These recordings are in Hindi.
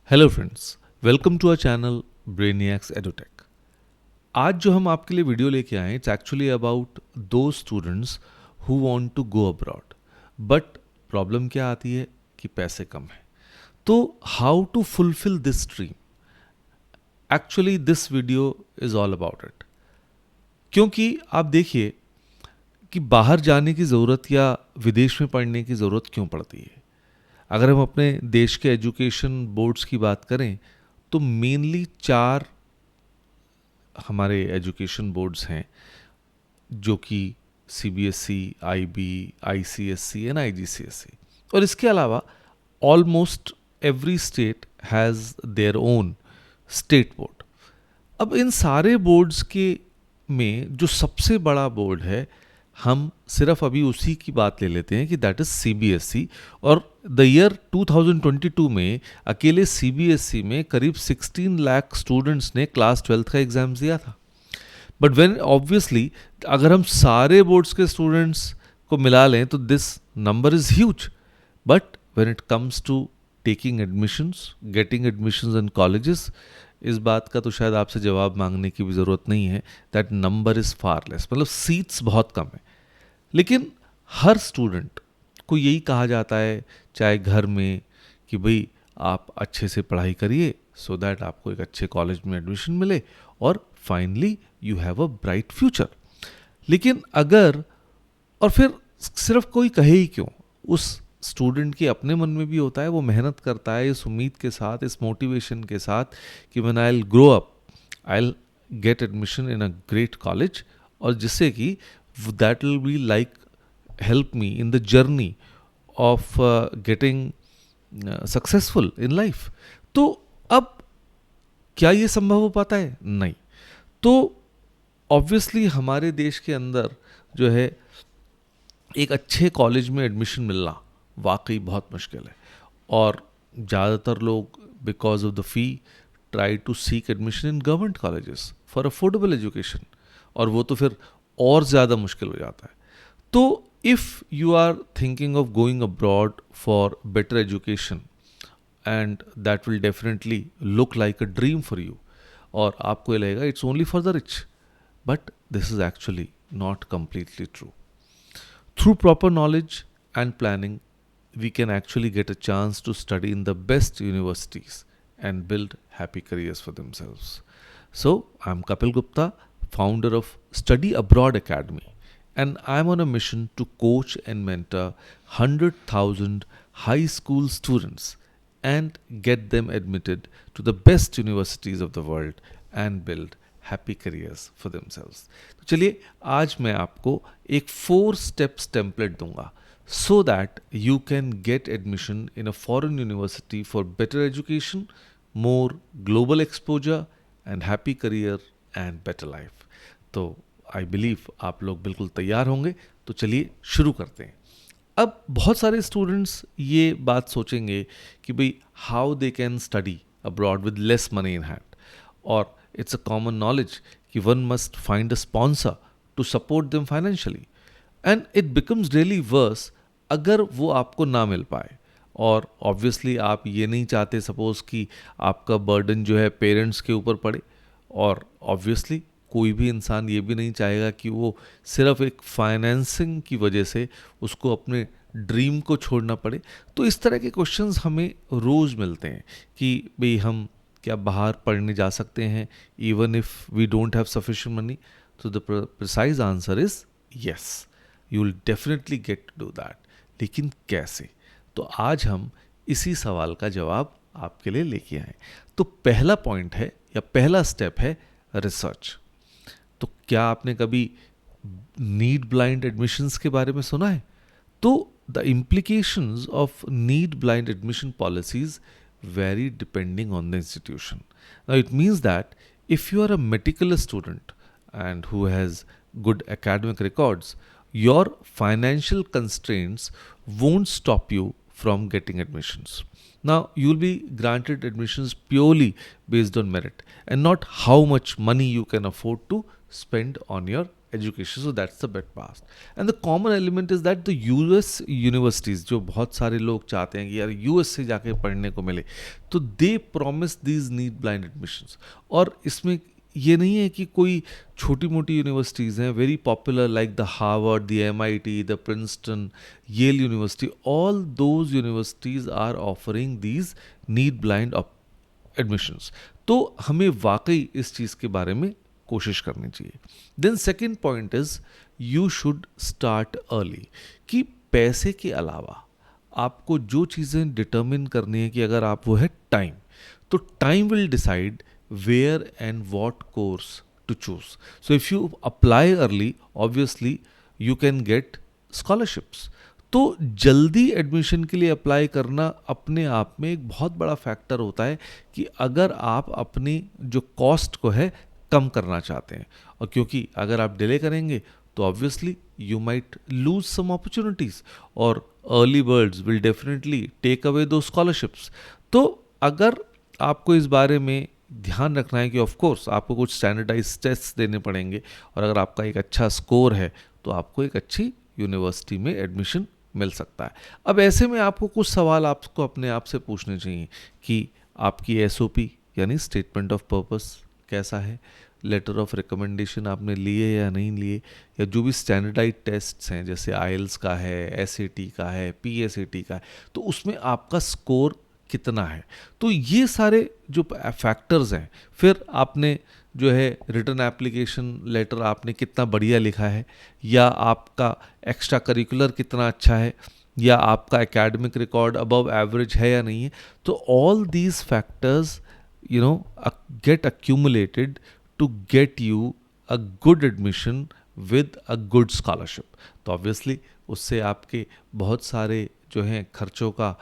Hello friends, welcome to our channel Brainiacs Edutech. आज जो हम आपके लिए वीडियो लेके आए इट्स एक्चुअली अबाउट दो students who want to go abroad, but problem क्या आती है कि पैसे कम हैं। तो how to fulfil this dream, actually this video is all about it. क्योंकि आप देखिए कि बाहर जाने की ज़रूरत या विदेश में पढ़ने की ज़रूरत क्यों पड़ती है। अगर हम अपने देश के एजुकेशन बोर्ड्स की बात करें तो मेनली चार हमारे एजुकेशन बोर्ड्स हैं, जो कि CBSE, IB, ICSE and IGCSE. और इसके अलावा almost every state has their own state board. अब इन सारे बोर्ड्स के में जो सबसे बड़ा बोर्ड है, हम सिर्फ अभी उसी की बात ले लेते हैं कि दैट इज सीबीएसई। और द ईयर 2022 में अकेले सीबीएसई में करीब 16 लाख स्टूडेंट्स ने क्लास 12th का एग्जाम दिया था। बट व्हेन ऑब्वियसली अगर हम सारे बोर्ड्स के स्टूडेंट्स को मिला लें तो this number is huge. But when it comes to taking admissions, getting admissions in colleges, इस बात का तो शायद आपसे जवाब मांगने की भी ज़रूरत नहीं है। That number is far less, मतलब सीट्स बहुत कम है। लेकिन हर स्टूडेंट को यही कहा जाता है, चाहे घर में, कि भाई आप अच्छे से पढ़ाई करिए सो दैट आपको एक अच्छे कॉलेज में एडमिशन मिले और finally you have a bright future. लेकिन अगर, और फिर सिर्फ कोई कहे ही क्यों, उस स्टूडेंट के अपने मन में भी होता है, वो मेहनत करता है इस उम्मीद के साथ, इस मोटिवेशन के साथ कि when I will grow up I will get admission in a great college, और जिससे कि that will be like help me in the journey of getting successful in life। तो अब क्या ये संभव हो पाता है? नहीं। तो ऑब्वियसली हमारे देश के अंदर जो है एक अच्छे कॉलेज में एडमिशन मिलना वाकई बहुत मुश्किल है, और ज़्यादातर लोग because of the fee try to seek admission in government colleges for affordable education, और वो तो फिर और ज़्यादा मुश्किल हो जाता है। तो if you are thinking of going abroad for better education, and that will definitely look like a dream for you, और आपको ये लगेगा it's only for the rich, but this is actually not completely true. Through proper knowledge and planning, we can actually get a chance to study in the best universities and build happy careers for themselves. So, I'm Kapil Gupta, founder of Study Abroad Academy, and I'm on a mission to coach and mentor 100,000 high school students and get them admitted to the best universities of the world and build happy careers for themselves. तो चलिए आज मैं आपको एक 4 स्टेप्स टेम्पलेट दूंगा so that you can get admission in a foreign university for better education, more global exposure and happy career and better life. तो आई बिलीव आप लोग बिल्कुल तैयार होंगे, तो चलिए शुरू करते हैं। अब बहुत सारे स्टूडेंट्स ये बात सोचेंगे कि भाई how they can study abroad with less money in hand, और it's a common knowledge कि one must find a sponsor to support them financially, and it becomes really worse अगर वो आपको ना मिल पाए। और ऑब्वियसली आप ये नहीं चाहते सपोज कि आपका बर्डन जो है पेरेंट्स के ऊपर पड़े, और ऑब्वियसली कोई भी इंसान ये भी नहीं चाहेगा कि वो सिर्फ एक फाइनेंसिंग की वजह से उसको अपने ड्रीम को छोड़ना पड़े। तो इस तरह के क्वेश्चंस हमें रोज़ मिलते हैं कि भाई हम क्या बाहर पढ़ने जा सकते हैं even if we don't have sufficient money. तो the precise answer is yes, you will definitely get to do that. लेकिन कैसे? तो आज हम इसी सवाल का जवाब आपके लिए लेके आए। तो पहला पॉइंट है या पहला स्टेप है रिसर्च। तो क्या आपने कभी नीड ब्लाइंड एडमिशंस के बारे में सुना है? तो the implications of need blind admission policies vary depending on the institution. Now it means that if you are a meticulous student and who has good academic records, your financial constraints won't stop you from getting admissions. Now you'll be granted admissions purely based on merit and not how much money you can afford to spend on your education. So that's the bet past. And the common element is that the US universities, जो बहुत सारे लोग चाहते हैं कि यार US से जाके पढ़ने को मिले, तो they promise these need blind admissions. और इसमें ये नहीं है कि कोई छोटी मोटी यूनिवर्सिटीज़ हैं, very popular like the Harvard, the MIT, the Princeton, Yale University, all those universities are offering these need blind admissions. तो हमें वाकई इस चीज़ के बारे में कोशिश करनी चाहिए. Then second point is you should start early. कि पैसे के अलावा आपको जो चीज़ें डिटर्मिन करनी है कि अगर आप वो है टाइम, तो time will decide where and what course to choose. So if you apply early, obviously you can get scholarships. तो जल्दी एडमिशन के लिए अप्लाई करना अपने आप में एक बहुत बड़ा फैक्टर होता है कि अगर आप अपनी जो कॉस्ट को है कम करना चाहते हैं. और क्योंकि अगर आप डिले करेंगे तो obviously you might lose some opportunities, और early birds will definitely take away दो स्कॉलरशिप्स. तो अगर आपको इस बारे में ध्यान रखना है कि ऑफ कोर्स आपको कुछ स्टैंडर्डाइज टेस्ट देने पड़ेंगे, और अगर आपका एक अच्छा स्कोर है तो आपको एक अच्छी यूनिवर्सिटी में एडमिशन मिल सकता है. अब ऐसे में आपको कुछ सवाल आपको अपने आप से पूछने चाहिए कि आपकी SOP यानी स्टेटमेंट ऑफ पर्पस कैसा है, लेटर ऑफ रिकमेंडेशन आपने लिए या नहीं लिए, या जो भी स्टैंडर्डाइज टेस्ट्स हैं जैसे IELTS का है, SAT का है, PSAT का है, तो उसमें आपका स्कोर कितना है. तो ये सारे जो फैक्टर्स हैं, फिर आपने जो है रिटर्न एप्लीकेशन लेटर आपने कितना बढ़िया लिखा है, या आपका एक्स्ट्रा करिकुलर कितना अच्छा है, या आपका एकेडमिक रिकॉर्ड अबव एवरेज है या नहीं है. तो all these factors get accumulated to get you a good admission with a good scholarship. तो ऑब्वियसली उससे आपके बहुत सारे जो हैं खर्चों का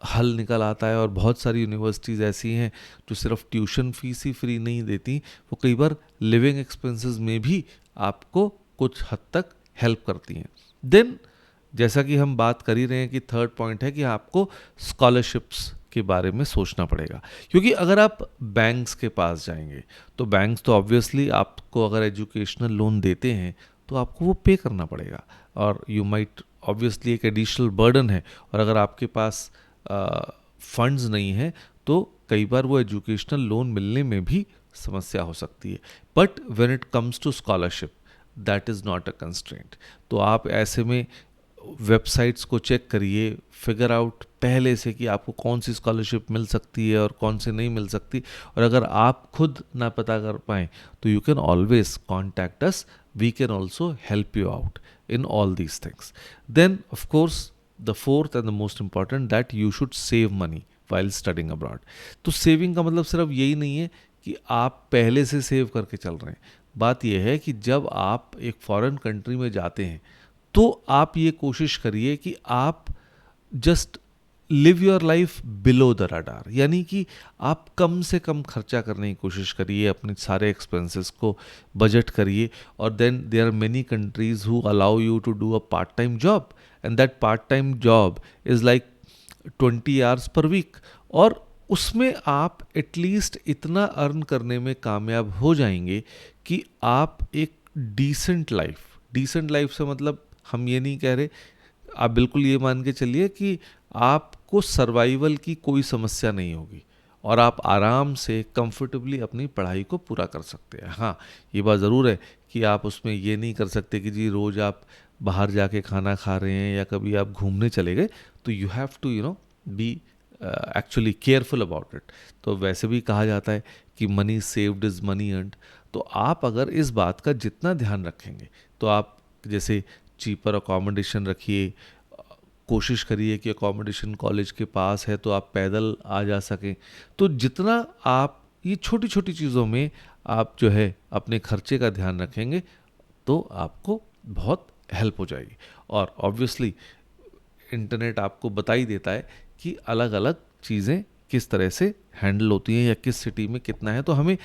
हल निकल आता है. और बहुत सारी यूनिवर्सिटीज़ ऐसी हैं जो सिर्फ ट्यूशन फीस ही फ्री नहीं देती, वो कई बार लिविंग एक्सपेंसेस में भी आपको कुछ हद तक हेल्प करती हैं. देन जैसा कि हम बात कर ही रहे हैं कि थर्ड पॉइंट है कि आपको स्कॉलरशिप्स के बारे में सोचना पड़ेगा. क्योंकि अगर आप बैंक्स के पास जाएंगे तो बैंक्स तो ऑब्वियसली आपको अगर एजुकेशनल लोन देते हैं तो आपको वो पे करना पड़ेगा, और यू माइट ऑब्वियसली एक एडिशनल बर्डन है. और अगर आपके पास फंड्स नहीं है तो कई बार वो एजुकेशनल लोन मिलने में भी समस्या हो सकती है. But when it comes to scholarship that is not a constraint. तो आप ऐसे में वेबसाइट्स को चेक करिए, फिगर आउट पहले से कि आपको कौन सी स्कॉलरशिप मिल सकती है और कौन सी नहीं मिल सकती. और अगर आप खुद ना पता कर पाएँ तो you can always contact us, we can also help you out in all these things. Then of course the fourth and the most important that you should save money while studying abroad. तो सेविंग का मतलब सिर्फ यही नहीं है कि आप पहले से सेव करके चल रहे हैं. बात यह है कि जब आप एक फॉरेन कंट्री में जाते हैं तो आप ये कोशिश करिए कि आप just live your life below the radar, यानी कि आप कम से कम खर्चा करने की कोशिश करिए, अपने सारे एक्सपेंसेस को बजट करिए. और then there are many countries who allow you to do a part time job, and that part time job is like 20 hours per week. और उसमें आप एटलीस्ट इतना अर्न करने में कामयाब हो जाएंगे कि आप एक डिसेंट लाइफ से मतलब हम ये नहीं कह रहे, आप बिल्कुल ये मान के चलिए कि आपको सर्वाइवल की कोई समस्या नहीं होगी और आप आराम से कंफर्टेबली अपनी पढ़ाई को पूरा कर सकते हैं. हाँ, ये बात ज़रूर है कि आप उसमें ये नहीं कर सकते कि जी रोज़ आप बाहर जाके खाना खा रहे हैं या कभी आप घूमने चले गए, तो you have to be actually careful about it. तो वैसे भी कहा जाता है कि money saved is money earned. तो आप अगर इस बात का जितना ध्यान रखेंगे तो आप जैसे चीपर अकोमोडेशन रखिए, कोशिश करिए कि अकोमोडेशन कॉलेज के पास है तो आप पैदल आ जा सकें. तो जितना आप ये छोटी छोटी चीज़ों में आप जो है अपने खर्चे का ध्यान रखेंगे तो आपको बहुत हेल्प हो जाएगी. और ऑब्वियसली इंटरनेट आपको बता ही देता है कि अलग अलग चीज़ें किस तरह से हैंडल होती हैं या किस सिटी में कितना है. तो हमें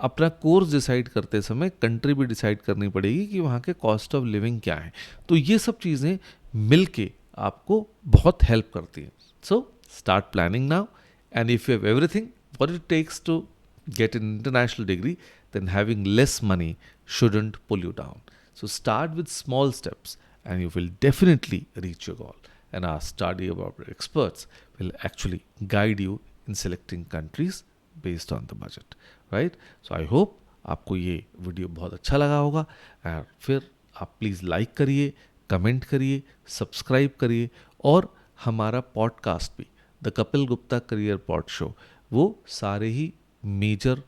अपना कोर्स डिसाइड करते समय कंट्री भी डिसाइड करनी पड़ेगी कि वहाँ के कॉस्ट ऑफ लिविंग क्या है. तो ये सब चीज़ें मिल के आपको बहुत हेल्प करती हैं. So start planning now, and if you have everything what it takes to get an international degree, then having less money shouldn't pull you down. So start with small steps and you will definitely reach your goal. And our study about experts will actually guide you in selecting countries based on the budget, right? So I hope आपको ये वीडियो बहुत अच्छा लगा होगा, और फिर आप प्लीज़ लाइक करिए, कमेंट करिए, सब्सक्राइब करिए, और हमारा पॉडकास्ट भी, the Kapil Gupta career pod show, वो सारे ही मेजर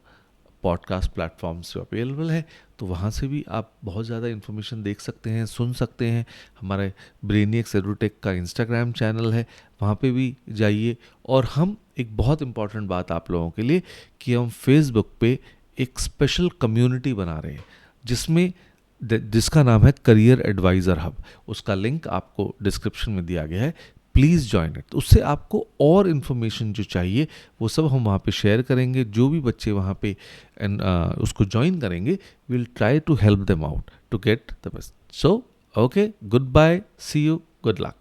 पॉडकास्ट प्लेटफॉर्म्स पे अवेलेबल है, तो वहाँ से भी आप बहुत ज़्यादा इन्फॉर्मेशन देख सकते हैं, सुन सकते हैं. हमारे ब्रेनियक्स एडुटेक का इंस्टाग्राम चैनल है, वहाँ पे भी जाइए. और हम एक बहुत इम्पॉर्टेंट बात आप लोगों के लिए, कि हम फेसबुक पे एक स्पेशल कम्युनिटी बना रहे हैं, जिसका नाम है करियर एडवाइज़र हब. उसका लिंक आपको डिस्क्रिप्शन में दिया गया है, प्लीज़ ज्वाइन इट. उससे आपको और इन्फॉर्मेशन जो चाहिए वो सब हम वहाँ पे शेयर करेंगे. जो भी बच्चे वहाँ पे उसको ज्वाइन करेंगे, will try to help them out to get the best. So okay, good bye, see you, good luck.